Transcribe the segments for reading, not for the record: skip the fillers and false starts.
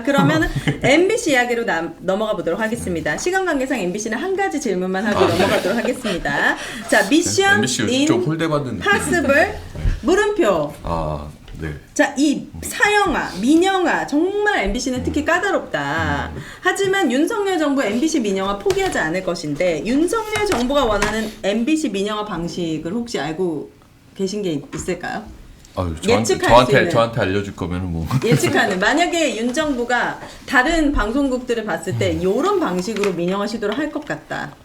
그러면 MBC 이야기로 넘어가 보도록 하겠습니다. 시간 관계상 MBC는 한 가지 질문만 하고 넘어가도록 하겠습니다. 자, 미션 MBC 좀 홀대받는 파스블 물음표. 네. 자, 이 사형아, 민영아 정말 MBC는 특히 까다롭다. 하지만 윤석열 정부 MBC 민영화 포기하지 않을 것인데 윤석열 정부가 원하는 MBC 민영화 방식을 혹시 알고 계신 게 있을까요? 저한테 알려줄 거면 뭐 예측하는 만약에 윤 정부가 다른 방송국들을 봤을 때 이런 방식으로 민영화 시도를 할 것 같다.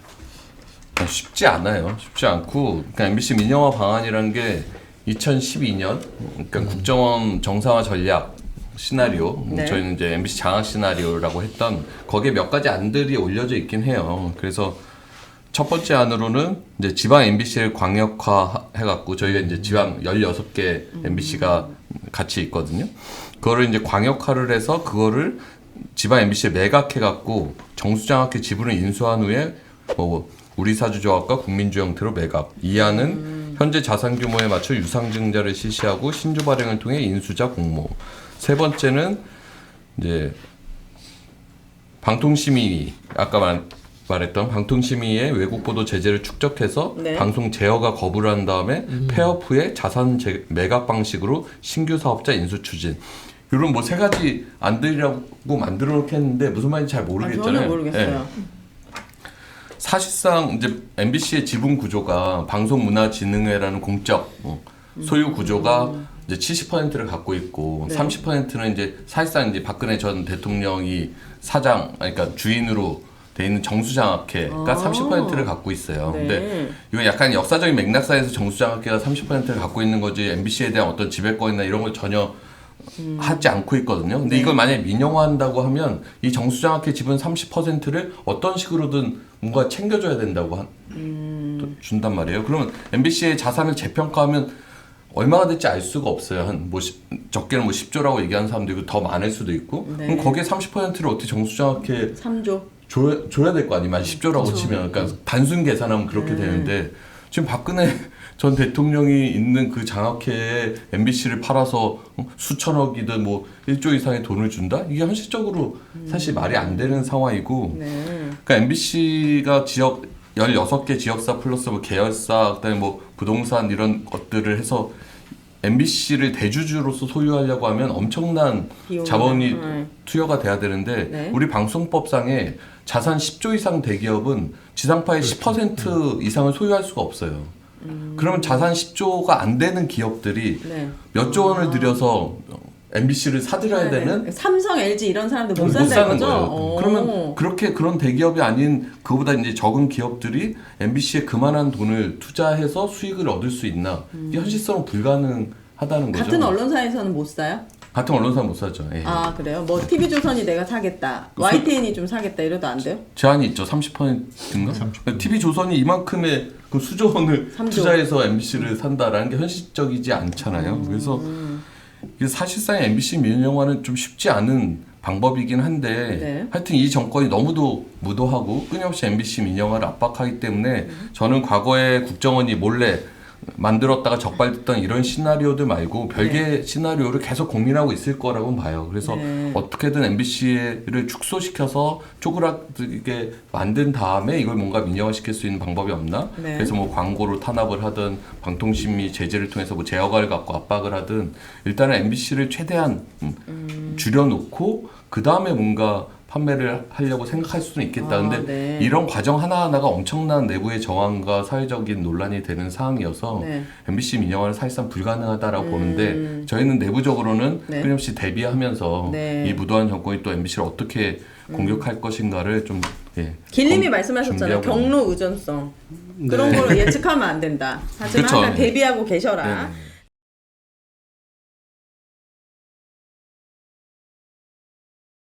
쉽지 않아요. 쉽지 않고 그러니까 MBC 민영화 방안이라는 게 2012년 그러니까 국정원 정상화 전략 시나리오 네. 저희는 이제 MBC 장악 시나리오라고 했던 거기에 몇 가지 안들이 올려져 있긴 해요. 그래서 첫 번째 안으로는 이제 지방 MBC를 광역화 해갖고 저희가 이제 지방 16개 MBC가 같이 있거든요. 그거를 이제 광역화를 해서 그거를 지방 MBC에 매각해갖고 정수장학회 지분을 인수한 후에 뭐 우리사주조합과 국민주 형태로 매각. 이 안은 현재 자산 규모에 맞춰 유상증자를 실시하고 신조 발행을 통해 인수자 공모. 세 번째는 이제 방통심의 아까 말했던 방통심의의 외국 보도 제재를 축적해서 네. 방송 제어가 거부를 한 다음에 폐업 후에 자산 매각 방식으로 신규 사업자 인수 추진. 이런 뭐 세 가지 안들이라고 만들어 놓겠는데 무슨 말인지 잘 모르겠잖아요. 전혀 모르겠어요. 네. 사실상 이제 MBC의 지분 구조가 방송문화진흥회라는 공적 소유 구조가 이제 70%를 갖고 있고 네. 30%는 이제 사실상 이제 박근혜 전 대통령이 사장 그러니까 주인으로 돼 있는 정수장학회가 30%를 갖고 있어요. 네. 근데 이거 약간 역사적인 맥락상에서 정수장학회가 30%를 갖고 있는 거지 MBC에 대한 어떤 지배권이나 이런 걸 전혀 하지 않고 있거든요. 근데 이걸 만약에 민영화한다고 하면 이 정수장학회 지분 30%를 어떤 식으로든 뭔가 챙겨줘야 된다고 준단 말이에요. 그러면 MBC의 자산을 재평가하면 얼마가 될지 알 수가 없어요. 적게는 뭐 10조라고 얘기하는 사람도 있고 더 많을 수도 있고. 네. 그럼 거기에 30%를 어떻게 정수장학회 3조. 줘야 될 거 아니에요. 10조라고 그쵸. 치면. 그러니까 단순 계산하면 그렇게 되는데 지금 박근혜 전 대통령이 있는 그 장학회에 MBC를 팔아서 수천억이든 뭐 1조 이상의 돈을 준다? 이게 현실적으로 사실 말이 안 되는 상황이고 네. 그러니까 MBC가 지역 16개 지역사 플러스 뭐 계열사 그다음에 뭐 부동산 이런 것들을 해서 MBC를 대주주로서 소유하려고 하면 엄청난 자본이 투여가 돼야 되는데 네. 우리 방송법상에 자산 10조 이상 대기업은 지상파의 10% 이상을 소유할 수가 없어요. 그러면 자산 10조가 안 되는 기업들이 네. 몇 조 원을 들여서 MBC를 사들여야 되는 삼성, LG 이런 사람들 못 사는 산다는 거죠? 거예요. 그러면 그런 대기업이 아닌 그보다 이제 적은 기업들이 MBC에 그만한 돈을 투자해서 수익을 얻을 수 있나? 이게 현실성은 불가능하다는 거죠. 같은 언론사에서는 못 사요? 같은 언론사 못 사죠. 예. 아, 그래요? 뭐 TV조선이 내가 사겠다, YTN이 좀 사겠다 이래도 안 돼요? 제한이 있죠. 30%인가? 30%. TV조선이 이만큼의 그 수조 원을 3조. 투자해서 MBC를 산다라는 게 현실적이지 않잖아요. 그래서 이게 사실상 MBC 민영화는 좀 쉽지 않은 방법이긴 한데 네. 하여튼 이 정권이 너무도 무도하고 끊임없이 MBC 민영화를 압박하기 때문에 저는 과거에 국정원이 몰래 만들었다가 적발됐던 이런 시나리오들 말고 별개의 시나리오를 계속 고민하고 있을 거라고 봐요. 그래서 어떻게든 MBC를 축소시켜서 쪼그라들게 만든 다음에 이걸 뭔가 민영화시킬 수 있는 방법이 없나? 네. 그래서 뭐 광고로 탄압을 하든 방통심의 제재를 통해서 뭐 제어가를 갖고 압박을 하든 일단은 MBC를 최대한 줄여놓고 그 다음에 뭔가 판매를 하려고 생각할 수는 있겠다. 근데 네. 이런 과정 하나하나가 엄청난 내부의 저항과 사회적인 논란이 되는 상황이어서 네. MBC 민영화는 사실상 불가능하다라고 보는데 저희는 내부적으로는 네. 끊임없이 대비하면서 네. 이 무도한 정권이 또 MBC를 어떻게 공격할 것인가를 좀 길님이 말씀하셨잖아요. 준비하고 경로 의존성. 그런 걸 예측하면 안 된다. 하지만 그쵸. 항상 대비하고 계셔라. 네네.